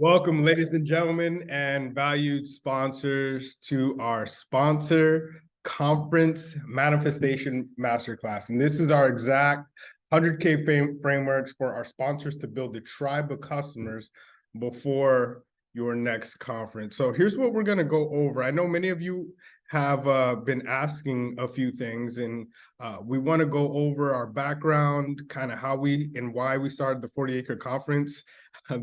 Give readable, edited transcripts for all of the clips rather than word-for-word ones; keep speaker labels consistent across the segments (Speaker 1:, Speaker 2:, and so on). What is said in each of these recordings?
Speaker 1: Welcome, ladies and gentlemen, and valued sponsors to our sponsor conference manifestation masterclass. And this is our exact 100K frameworks for our sponsors to build a tribe of customers before your next conference. So here's what we're going to go over. I know many of you have been asking a few things, and we want to go over our background, kind of how we and why we started the 40 Acre Conference,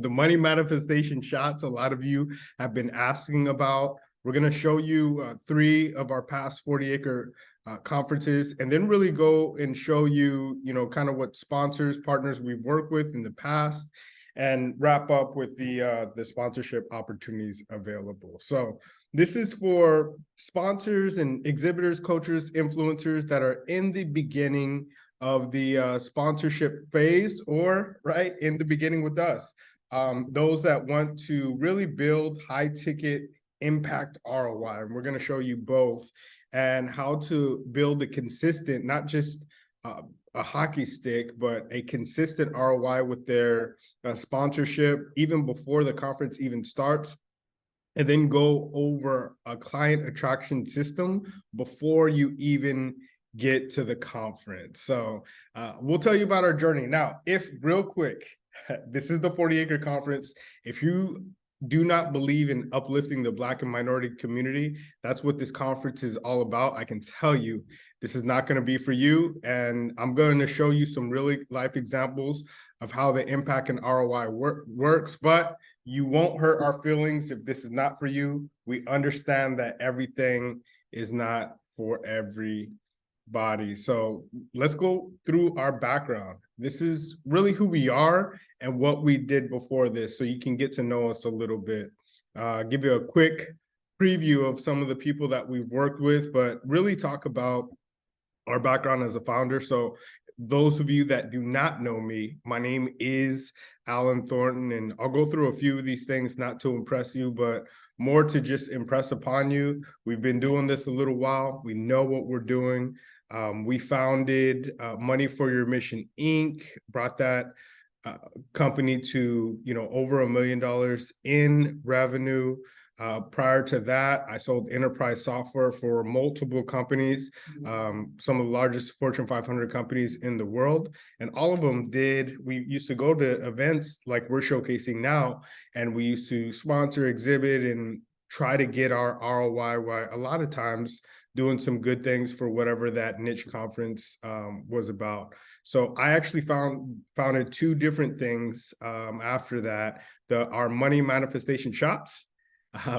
Speaker 1: the money manifestation shots a lot of you have been asking about. We're going to show you 3 of our past 40 Acre conferences, and then really go and show you, kind of what sponsors, partners we've worked with in the past, and wrap up with the sponsorship opportunities available. So this is for sponsors and exhibitors, coaches, influencers that are in the beginning of the sponsorship phase, or right in the beginning with us. Those that want to really build high ticket impact ROI. And we're going to show you both, and how to build a consistent, not just a hockey stick, but a consistent ROI with their sponsorship, even before the conference even starts. And then go over a client attraction system before you even get to the conference. So we'll tell you about our journey. Now, if real quick, this is the 40 Acre Conference. If you do not believe in uplifting the Black and minority community, that's what this conference is all about. I can tell you this is not going to be for you. And I'm going to show you some really life examples of how the impact and ROI works. But you won't hurt our feelings if this is not for you. We understand that everything is not for everybody. So let's go through our background. This is really who we are and what we did before this, so you can get to know us a little bit. Give you a quick preview of some of the people that we've worked with, but really talk about our background as a founder. So those of you that do not know me, my name is Alan Thornton, and I'll go through a few of these things, not to impress you, but more to just impress upon you. We've been doing this a little while. We know what we're doing. We founded Money for Your Mission, Inc., brought that company to, over $1 million in revenue. Prior to that, I sold enterprise software for multiple companies, some of the largest Fortune 500 companies in the world. And all of them we used to go to events like we're showcasing now, and we used to sponsor, exhibit, and try to get our ROI, while a lot of times doing some good things for whatever that niche conference was about. So I actually founded 2 different things after that. Our money manifestation shots,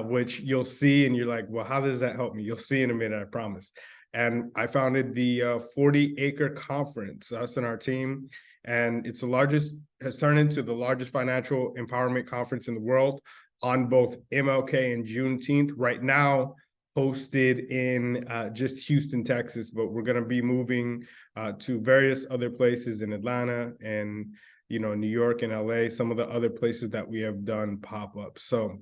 Speaker 1: which you'll see, and you're like, well, how does that help me? You'll see in a minute, I promise. And I founded the 40 Acre Conference, us and our team, and has turned into the largest financial empowerment conference in the world, on both MLK and Juneteenth. Right now, hosted in just Houston, Texas, but we're going to be moving to various other places in Atlanta and, New York and LA, some of the other places that we have done pop-ups. So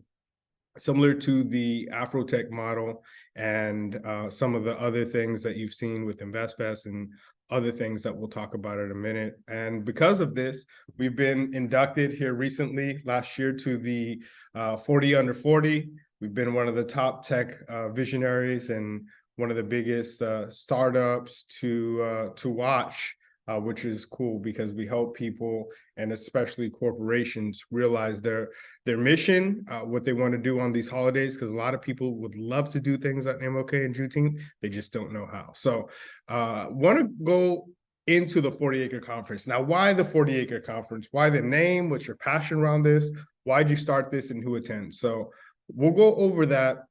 Speaker 1: similar to the Afrotech model and some of the other things that you've seen with InvestFest and other things that we'll talk about in a minute. And because of this, we've been inducted here recently, last year, to the 40 Under 40. We've been one of the top tech visionaries and one of the biggest startups to watch, which is cool, because we help people, and especially corporations, realize their mission, what they want to do on these holidays, because a lot of people would love to do things like MLK and Juneteenth. They just don't know how. So want to go into the 40 Acre Conference. Now, why the 40 Acre Conference? Why the name? What's your passion around this? Why'd you start this, and who attends? So we'll go over that.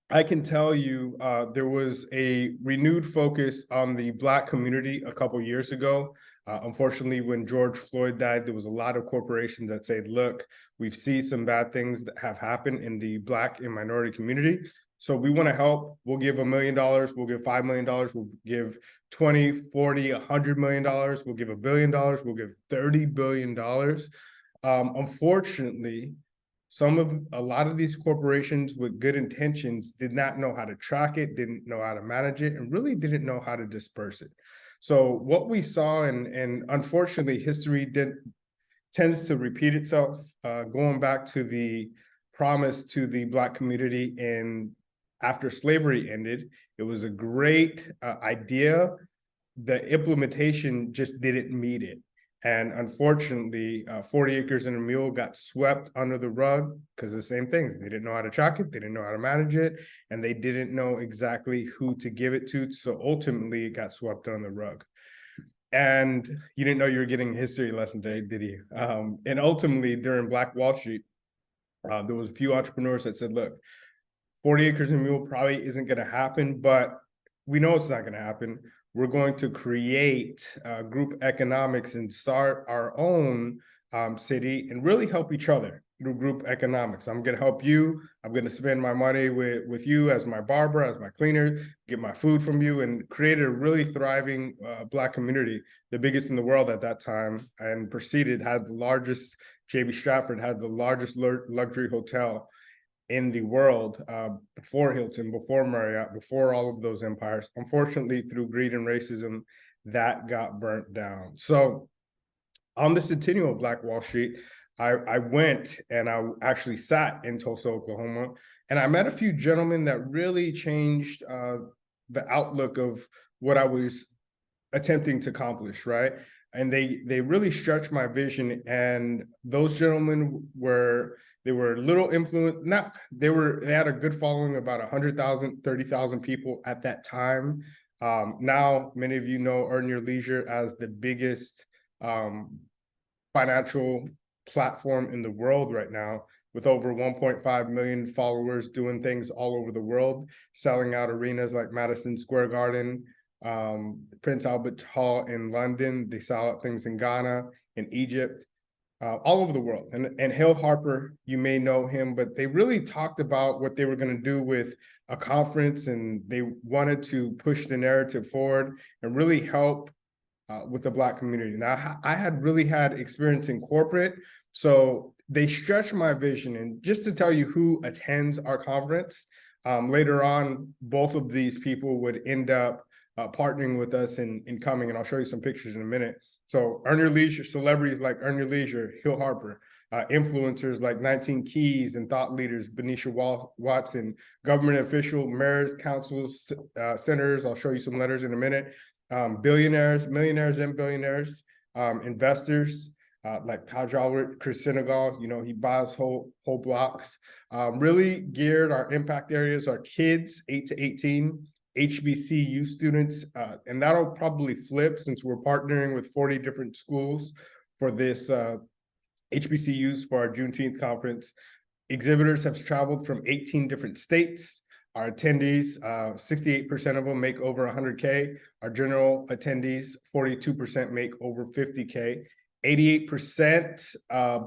Speaker 1: I can tell you there was a renewed focus on the Black community a couple years ago. Unfortunately, when George Floyd died, there was a lot of corporations that said, look, we've seen some bad things that have happened in the Black and minority community. So we want to help. We'll give $1 million. We'll give $5 million. We'll give 20, 40, $100 million. We'll give $1 billion. We'll give $30 billion. Unfortunately, a lot of these corporations with good intentions did not know how to track it, didn't know how to manage it, and really didn't know how to disperse it. So what we saw, and unfortunately history tends to repeat itself. Going back to the promise to the Black community in after slavery ended, it was a great idea. The implementation just didn't meet it. And unfortunately, 40 acres and a mule got swept under the rug because of the same things. They didn't know how to track it, they didn't know how to manage it, and they didn't know exactly who to give it to. So ultimately, it got swept under the rug. And you didn't know you were getting a history lesson today, did you? And ultimately, during Black Wall Street, there was a few entrepreneurs that said, look, 40 acres and a mule probably isn't going to happen, but we know it's not going to happen. We're going to create group economics and start our own city and really help each other through group economics. I'm going to help you. I'm going to spend my money with you as my barber, as my cleaner, get my food from you, and create a really thriving Black community, the biggest in the world at that time, and proceeded, had the largest, J.B. Stratford had the largest luxury hotel in the world before Hilton, before Marriott, before all of those empires. Unfortunately, through greed and racism, that got burnt down. So on the centennial of Black Wall Street, I went and I actually sat in Tulsa, Oklahoma, and I met a few gentlemen that really changed the outlook of what I was attempting to accomplish, right? And they really stretched my vision. And those gentlemen were little influence. Not they had a good following, about 100,000, 30,000 people at that time. Now many of you know Earn Your Leisure as the biggest financial platform in the world right now, with over 1.5 million followers, doing things all over the world, selling out arenas like Madison Square Garden, Prince Albert Hall in London. They sell out things in Ghana, in Egypt, all over the world. And Hill Harper, you may know him, but they really talked about what they were going to do with a conference, and they wanted to push the narrative forward and really help with the Black community. Now, I had really had experience in corporate, so they stretched my vision. And just to tell you who attends our conference, later on, both of these people would end up partnering with us in coming, and I'll show you some pictures in a minute. So Earn Your Leisure, celebrities like Earn Your Leisure, Hill Harper, influencers like 19 Keys, and thought leaders, Benicia Watson, government official, mayors, councils, senators. I'll show you some letters in a minute. Billionaires, millionaires, and billionaires, investors like Taj Albert, Chris Senegal. You know, he buys whole blocks. Really geared our impact areas are kids 8 to 18, HBCU students, and that'll probably flip since we're partnering with 40 different schools for this HBCUs for our Juneteenth conference. Exhibitors have traveled from 18 different states. Our attendees, 68% of them make over 100K. Our general attendees, 42% make over 50K. 88%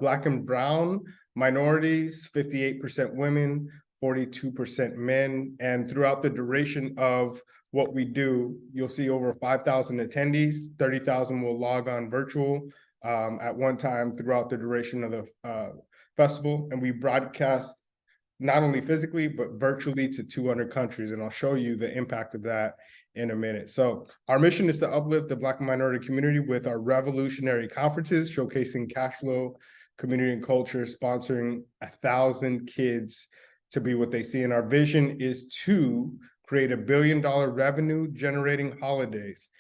Speaker 1: Black and brown minorities, 58% women, 42% men. And throughout the duration of what we do, you'll see over 5,000 attendees, 30,000 will log on virtual at one time throughout the duration of the festival. And we broadcast not only physically, but virtually to 200 countries. And I'll show you the impact of that in a minute. So our mission is to uplift the Black and minority community with our revolutionary conferences, showcasing cash flow, community, and culture, sponsoring 1,000 kids to be what they see. And our vision is to create $1 billion revenue generating holidays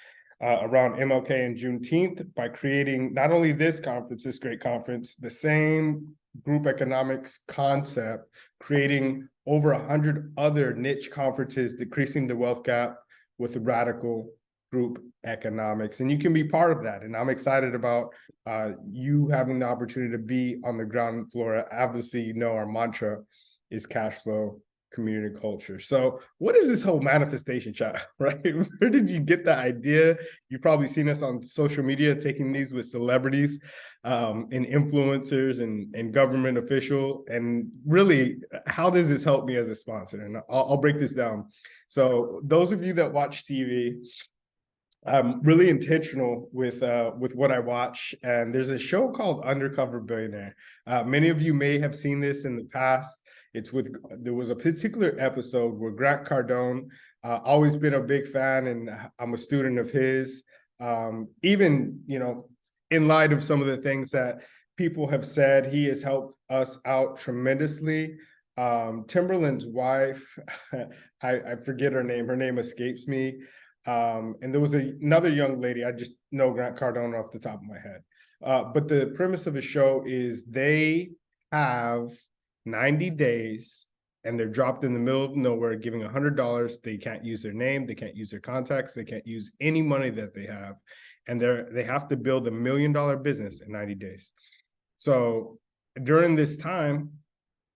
Speaker 1: around MLK and Juneteenth by creating not only this conference, this great conference, the same group economics concept, creating over 100 other niche conferences, decreasing the wealth gap with radical group economics. And you can be part of that. And I'm excited about you having the opportunity to be on the ground floor. Obviously, you know, our mantra is cash flow, community, culture. So what is this whole manifestation chat, right? Where did you get the idea? You've probably seen us on social media taking these with celebrities and influencers and government official. And really, how does this help me as a sponsor? And I'll break this down. So those of you that watch TV, I'm really intentional with what I watch. And there's a show called Undercover Billionaire. Many of you may have seen this in the past. There was a particular episode where Grant Cardone, always been a big fan, and I'm a student of his. Even, you know, in light of some of the things that people have said he has helped us out tremendously. Timberland's wife, I forget her name. Her name escapes me. And there was another young lady. I just know Grant Cardone off the top of my head. But the premise of the show is they have 90 days and they're dropped in the middle of nowhere giving $100. They can't use their name. They can't use their contacts. They can't use any money that they have. And they have to build $1 million business in 90 days. So during this time,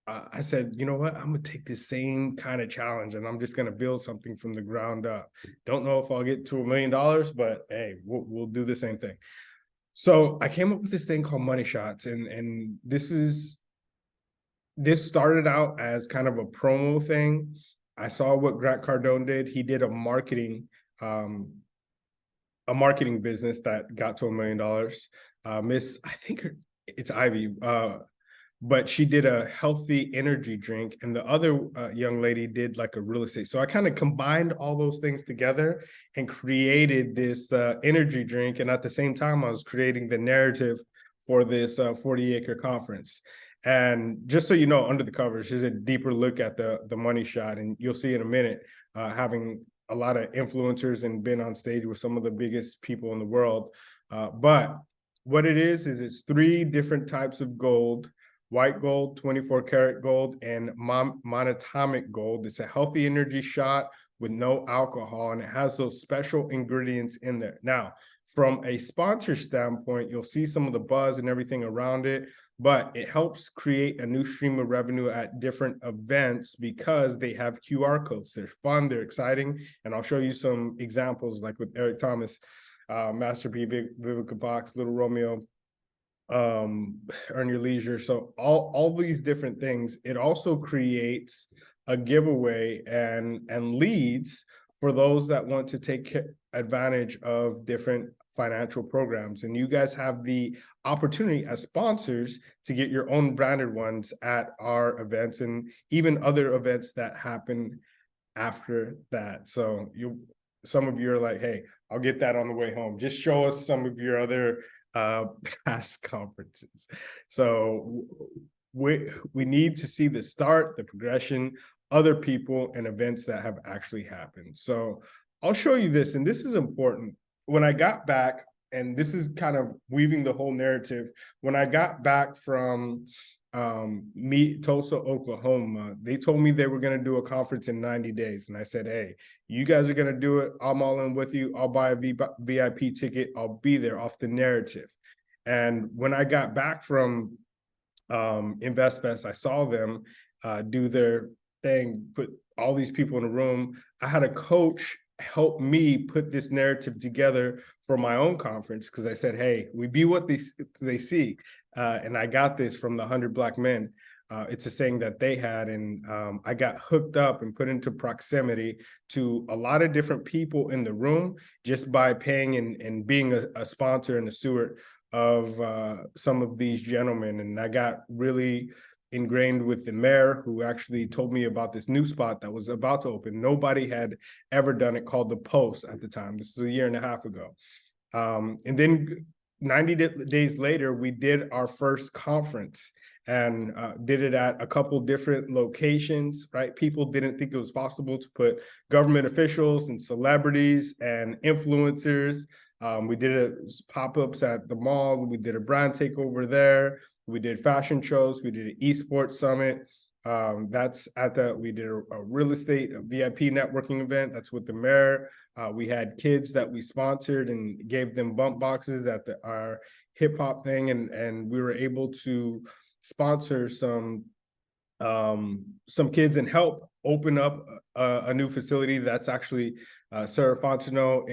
Speaker 1: I said, you know what, I'm gonna take this same kind of challenge and I'm just gonna build something from the ground up. Don't know if I'll get to $1 million, but hey, we'll do the same thing. So I came up with this thing called Money Shots, and this started out as kind of a promo thing. I saw what Grant Cardone did. He did a marketing business that got to $1 million. Miss, I think it's Ivy, but she did a healthy energy drink, and the other young lady did like a real estate. So I kind of combined all those things together and created this energy drink. And at the same time, I was creating the narrative for this 40 Acre conference. And just so you know, under the covers, here's a deeper look at the Money Shot, and you'll see in a minute, having a lot of influencers and been on stage with some of the biggest people in the world. But what it is it's 3 different types of gold: white gold, 24 karat gold, and monatomic gold. It's a healthy energy shot with no alcohol, and it has those special ingredients in there. Now, from a sponsor standpoint, you'll see some of the buzz and everything around it, but it helps create a new stream of revenue at different events because they have QR codes. They're fun, they're exciting, and I'll show you some examples like with Eric Thomas, Master P, Vivica Fox, Little Romeo, Earn Your Leisure. So all these different things. It also creates a giveaway and leads for those that want to take advantage of different financial programs. And you guys have the opportunity as sponsors to get your own branded ones at our events and even other events that happen after that. So some of you are like, hey, I'll get that on the way home. Just show us some of your other past conferences. So we need to see the start, the progression, other people and events that have actually happened. So I'll show you this, and this is important. When I got back, and this is kind of weaving the whole narrative, when I got back from Tulsa, Oklahoma, they told me they were going to do a conference in 90 days. And I said, hey, you guys are going to do it. I'm all in with you. I'll buy a VIP ticket. I'll be there off the narrative. And when I got back from InvestFest, I saw them do their thing, put all these people in a room. I had a coach help me put this narrative together for my own conference because I said, hey, we be what they see. And I got this from the 100 Black Men. It's a saying that they had, and I got hooked up and put into proximity to a lot of different people in the room just by paying and being a sponsor and a steward of some of these gentlemen. And I got really ingrained with the mayor, who actually told me about this new spot that was about to open. Nobody had ever done it, called The Post at the time. This is a year and a half ago. And then 90 days later, we did our first conference and did it at a couple different locations, right? People didn't think it was possible to put government officials and celebrities and influencers. We did pop-ups at the mall. We did a brand takeover there. We did fashion shows. We did an esports summit. We did a real estate, a VIP networking event. That's with the mayor. We had kids that we sponsored and gave them bump boxes at our hip hop thing. And we were able to sponsor some kids and help open up a new facility that's actually Sarah Fontenot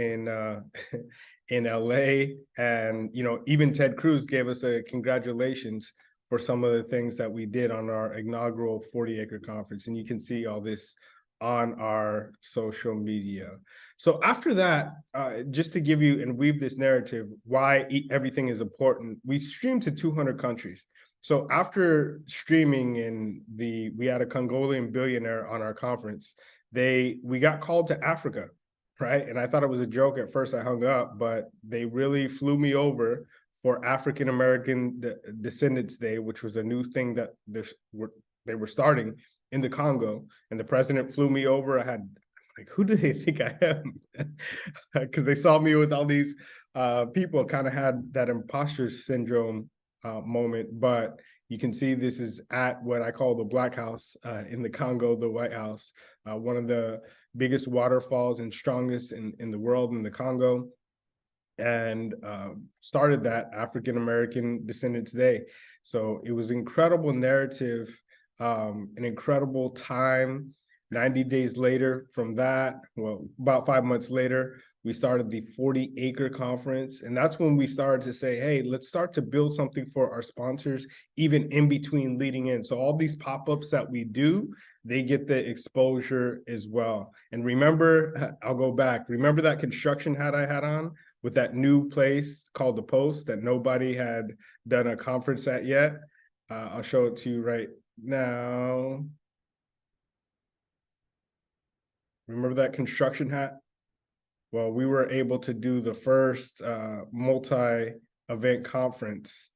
Speaker 1: in LA. And, even Ted Cruz gave us a congratulations for some of the things that we did on our inaugural 40 Acre conference. And you can see all this on our social media. So after that, just to give you and weave this narrative, why everything is important, we streamed to 200 countries. So after streaming we had a Congolian billionaire on our conference, we got called to Africa. Right. And I thought it was a joke at first. I hung up, but they really flew me over for African American Descendants Day, which was a new thing that they were starting in the Congo. And the president flew me over. I had like, who do they think I am? Because they saw me with all these people, kind of had that imposter syndrome moment. But you can see this is at what I call the Black House in the Congo, the White House, one of the biggest waterfalls and strongest in the world in the Congo, and started that African American Descendants Day. So it was incredible narrative, an incredible time. 90 days later from that, well, about 5 months later, we started the 40 Acre conference. And that's when we started to say, hey, let's start to build something for our sponsors, even in between leading in. So all these pop-ups that we do, they get the exposure as well. And remember, I'll go back. Remember that construction hat I had on with that new place called The Post that nobody had done a conference at yet? I'll show it to you right now. Remember that construction hat? Well, we were able to do the first multi-event conference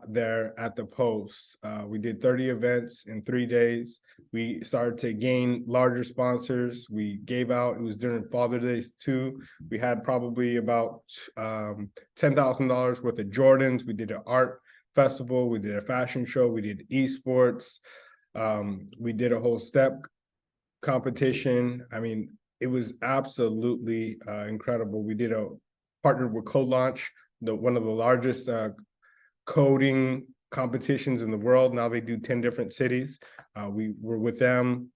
Speaker 1: there at the Post. We did 30 events in 3 days. We started to gain larger sponsors. We gave out, it was during Father's Day too. We had probably about $10,000 worth of Jordans. We did an art festival. We did a fashion show. We did esports. We did a whole step competition. I mean, it was absolutely incredible. We did partnered with Code Launch, one of the largest coding competitions in the world. Now they do 10 different cities. We were with them.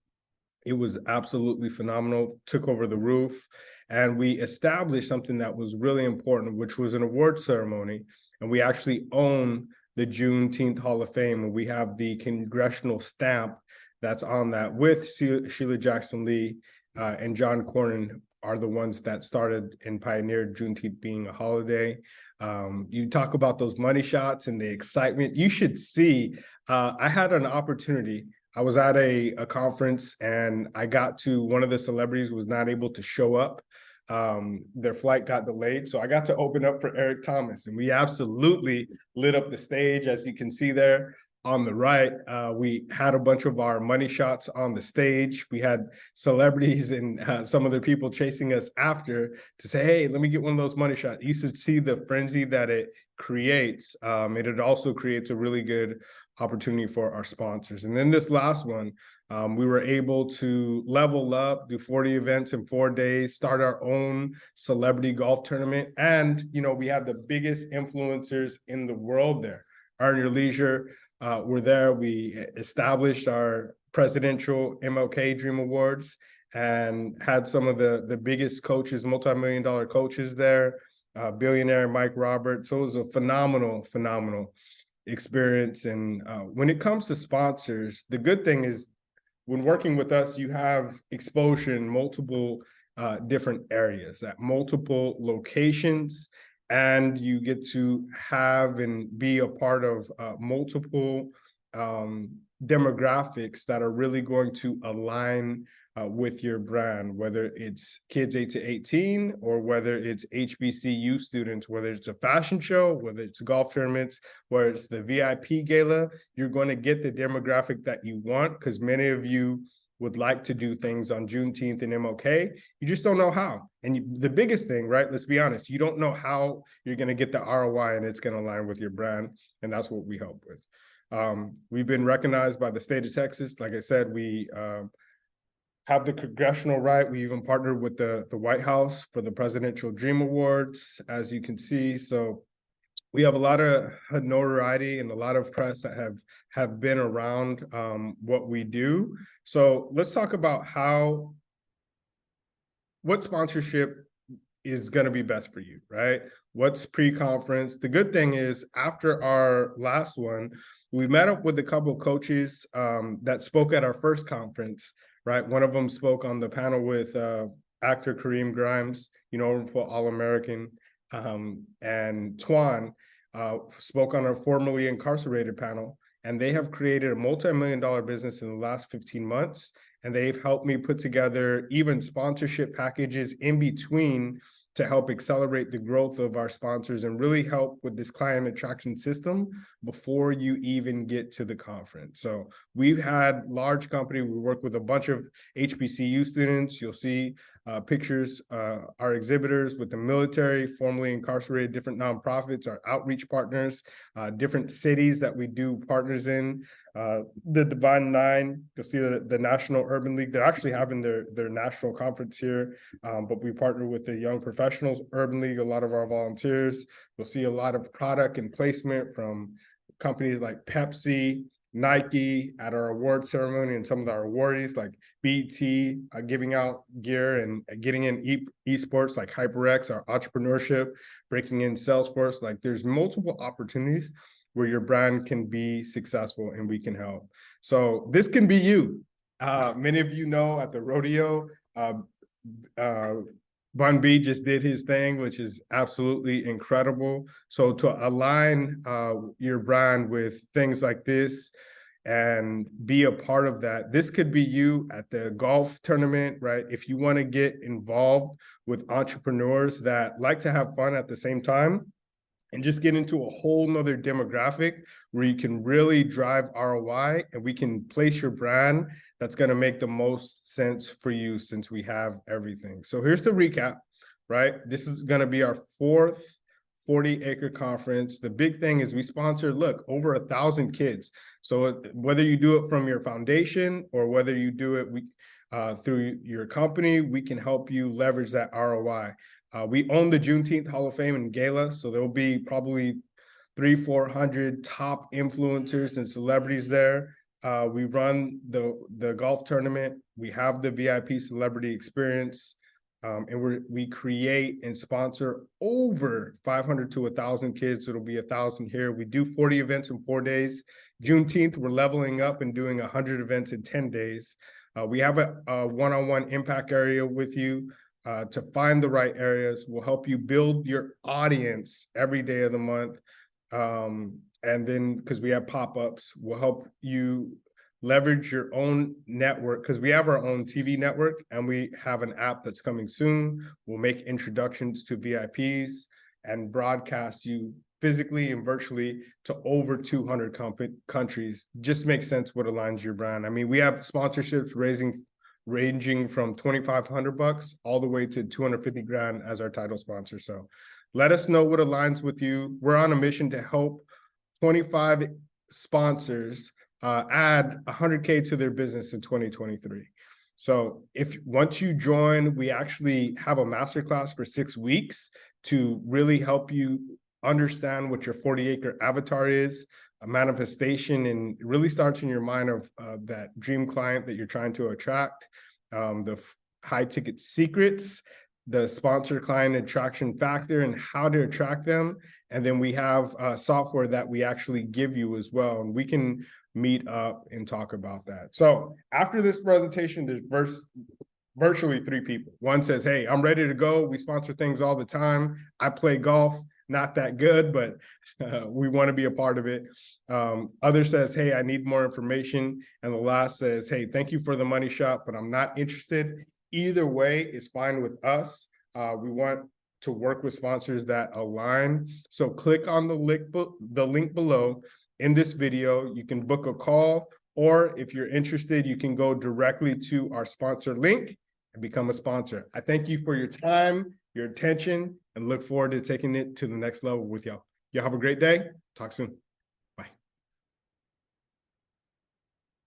Speaker 1: It was absolutely phenomenal, took over the roof. And we established something that was really important, which was an award ceremony. And we actually own the Juneteenth Hall of Fame, and we have the congressional stamp that's on that with Sheila Jackson Lee and John Cornyn are the ones that started and pioneered Juneteenth being a holiday. You talk about those money shots and the excitement. You should see, I had an opportunity. I was at a conference and I got to, one of the celebrities was not able to show up. Their flight got delayed. So I got to open up for Eric Thomas, and we absolutely lit up the stage, as you can see there. On the right, we had a bunch of our money shots on the stage. We had celebrities and some other people chasing us after to say, hey, let me get one of those money shots. You should see the frenzy that it creates. It also creates a really good opportunity for our sponsors. And then this last one, we were able to level up, do 40 events in 4 days, start our own celebrity golf tournament. And, you know, we had the biggest influencers in the world there. Earn Your Leisure, we're there. We established our presidential MLK Dream Awards and had some of the biggest coaches, multi-million-dollar coaches there, billionaire Mike Roberts. So it was a phenomenal experience. And when it comes to sponsors, the good thing is when working with us, you have exposure in multiple different areas at multiple locations. And you get to have and be a part of multiple demographics that are really going to align with your brand, whether it's kids 8 to 18 or whether it's HBCU students, whether it's a fashion show, whether it's golf tournaments, whether it's the VIP gala. You're going to get the demographic that you want, because many of you would like to do things on Juneteenth and MLK. You just don't know how. And the biggest thing, right, let's be honest, you don't know how you're going to get the ROI and it's going to align with your brand. And that's what we help with. We've been recognized by the state of Texas. Like I said, we have the congressional right. We even partnered with the White House for the Presidential Dream Awards, as you can see. So we have a lot of notoriety and a lot of press that have been around what we do. So let's talk about what sponsorship is going to be best for you, right? What's pre-conference? The good thing is after our last one, we met up with a couple of coaches that spoke at our first conference, right? One of them spoke on the panel with actor Kareem Grimes, you know, for All-American, and Twan spoke on a formerly incarcerated panel. And they have created a multi-million-dollar business in the last 15 months. And they've helped me put together even sponsorship packages in between to help accelerate the growth of our sponsors and really help with this client attraction system before you even get to the conference. So we've had large company, we work with a bunch of HBCU students. You'll see pictures, our exhibitors with the military, formerly incarcerated, different nonprofits, our outreach partners, different cities that we do partners in. The Divine Nine, you'll see the National Urban League. They're actually having their national conference here, but we partner with the Young Professionals Urban League, a lot of our volunteers. You'll see a lot of product and placement from companies like Pepsi, Nike at our award ceremony, and some of our awardees like BT giving out gear and getting in esports like HyperX, our entrepreneurship, breaking in Salesforce. Like there's multiple opportunities where your brand can be successful and we can help. So this can be you. Many of you know at the rodeo, Bun B just did his thing, which is absolutely incredible. So to align your brand with things like this and be a part of that, this could be you at the golf tournament, right? If you want to get involved with entrepreneurs that like to have fun at the same time and just get into a whole nother demographic where you can really drive ROI and we can place your brand that's going to make the most sense for you since we have everything. So here's the recap, right? This is going to be our 4th 40-acre conference. The big thing is we sponsor, look, over 1,000 kids. So whether you do it from your foundation or whether you do it through your company, we can help you leverage that ROI. We own the Juneteenth Hall of Fame and Gala, so there'll be probably 300-400 top influencers and celebrities there. We run the golf tournament. We have the VIP celebrity experience, and we create and sponsor over 500 to 1,000 kids. It'll be 1,000 here. We do 40 events in 4 days. Juneteenth, we're leveling up and doing 100 events in 10 days. We have a one-on-one impact area with you. To find the right areas. We'll help you build your audience every day of the month. And then because we have pop-ups, we'll help you leverage your own network because we have our own TV network and we have an app that's coming soon. We'll make introductions to VIPs and broadcast you physically and virtually to over 200 countries. Just makes sense what aligns your brand. I mean, we have sponsorships ranging from $2,500 all the way to 250 grand as our title sponsor. So let us know what aligns with you. We're on a mission to help 25 sponsors add 100K to their business in 2023. So once you join, we actually have a masterclass for 6 weeks to really help you understand what your 40-acre avatar is, a manifestation, and it really starts in your mind of that dream client that you're trying to attract, the high ticket secrets, the sponsor client attraction factor and how to attract them. And then we have software that we actually give you as well. And we can meet up and talk about that. So after this presentation, there's virtually 3 people. One says, hey, I'm ready to go. We sponsor things all the time. I play golf. Not that good, but we want to be a part of it. Other says, hey, I need more information. And the last says, hey, thank you for the money shot, but I'm not interested. Either way is fine with us. We want to work with sponsors that align. So click on the link below in this video. You can book a call, or if you're interested, you can go directly to our sponsor link and become a sponsor. I thank you for your time, your attention, and look forward to taking it to the next level with y'all. Y'all have a great day. Talk soon.